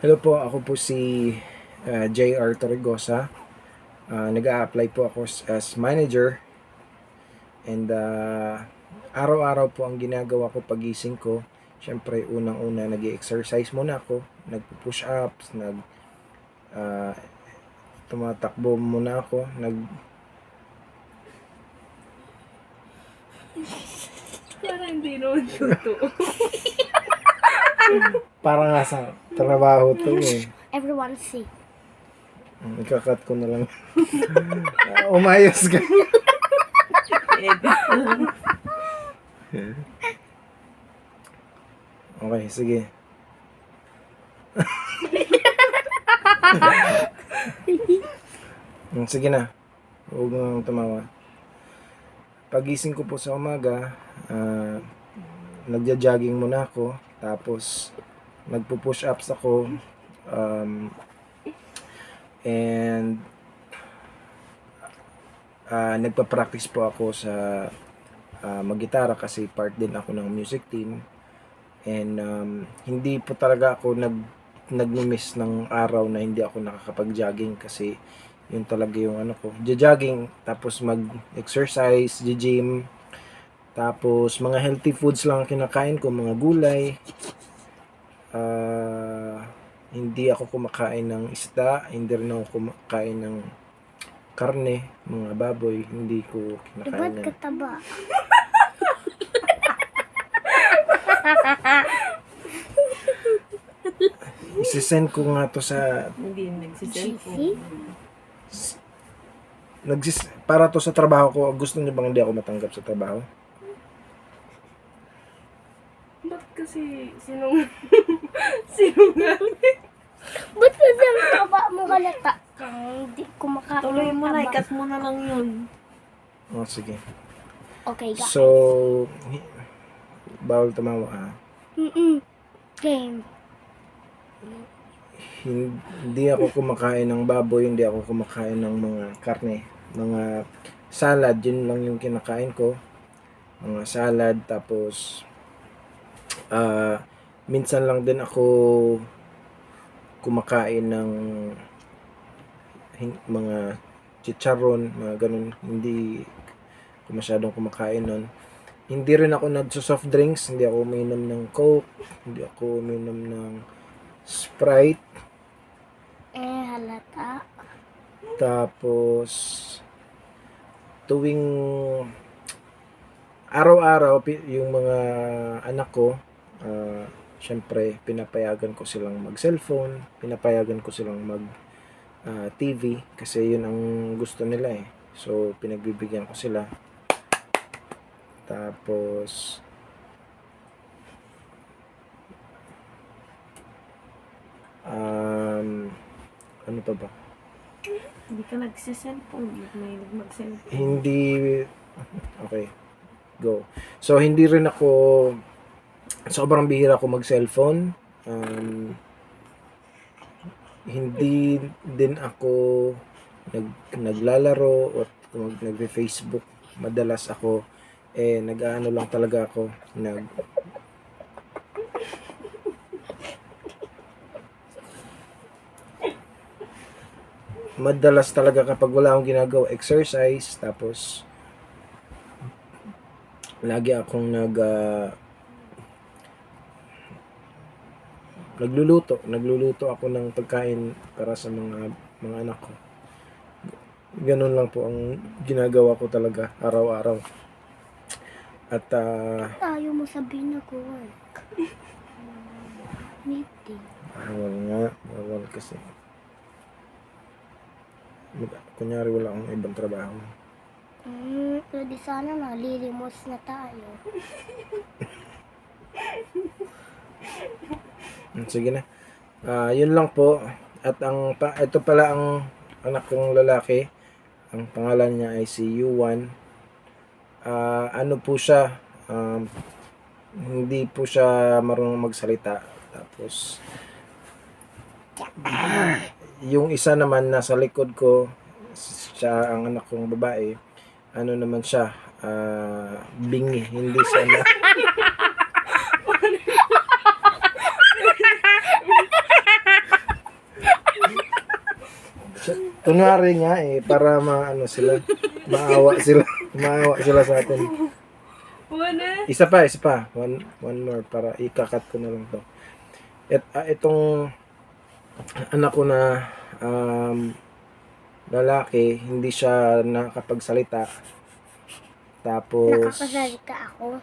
Hello po, ako po si J.R. Torregosa. Nag-a-apply po ako as manager and araw-araw po ang ginagawa ko pagising ko. Siyempre, unang-una nag-exercise muna ako, nagpo-push ups, ah, tumatakbo muna ako, Parang hindi naman totoo. para nga sa trabaho to eh. Everyone see. Ikakat ko na lang. Umayos ka. Okay, sige. Sige na. Huwag nang tumawa. Pagising ko po sa umaga, nagja-jogging muna ako. Tapos, nagpo-push ups ako. And nagpa-practice po ako sa mag-gitara kasi part din ako ng music team. And hindi po talaga ako nag-miss ng araw na hindi ako nakakapag-jogging kasi yun talaga yung ano ko. Jogging, tapos mag-exercise, gym, tapos mga healthy foods lang ang kinakain ko, mga gulay. Hindi ako kumakain ng isda, hindi rin ako kumakain ng karne, mga baboy, hindi ko Ba't kinakain yan. kataba? Isisend ko nga to sa Hindi nagsiselfone. para to sa trabaho ko. Gusto niyo bang hindi ako matanggap sa trabaho? Ba't kasi sinungaling? Ba't kasi ang taba mo halata? Hindi kumakain Tuloy ng mo na, taba. ikat mo na lang yun. Oh, sige. Okay, guys. So, bawal tumawa ha. Game. Hindi ako kumakain ng baboy, hindi ako kumakain ng mga karne. Mga salad, yun lang yung kinakain ko. Mga salad, tapos minsan lang din ako kumakain ng mga chicharon, mga ganun. Hindi ko masyadong kumakain nun. Hindi rin ako nagso-soft drinks, hindi ako uminom ng Coke, hindi ako uminom ng Sprite. Halata. Tapos tuwing araw-araw yung mga anak ko, syempre pinapayagan ko silang mag-cellphone, pinapayagan ko silang mag TV kasi yun ang gusto nila eh. So pinagbibigyan ko sila. Tapos ano pa ba? Hindi ka nagsiselfone. May mag-cellphone. Hindi. Okay, go. So hindi rin ako, sobrang bihira ako mag-cellphone. Hindi din ako naglalaro o nagfe-Facebook. Madalas ako nag-aano lang talaga ako, madalas talaga kapag wala akong ginagawa, exercise, tapos lagi akong nagluluto ako ng pagkain para sa mga anak ko. Ganun lang po ang ginagawa ko talaga araw-araw. At Ayaw mo sabihin na ko work. Meeting. bawal kasi. Kunyari wala akong ibang trabaho. Pwede sana nalilimos na tayo. Sige na. Yun lang po. At ito pala ang anak kong lalaki. Ang pangalan niya ay si Yuan. Ano po siya? Hindi po siya marunong magsalita. Tapos yung isa naman nasa likod ko, siya ang anak kong babae. Ano naman siya? Bingi. Hindi siya na Kunwari nga para maano sila, maawa sila sa atin. Wala. Isa pa. One more para ikakat ko na lang to. Itong anak ko na lalaki, hindi siya nakapagsalita. Tapos Nakakasalita ako.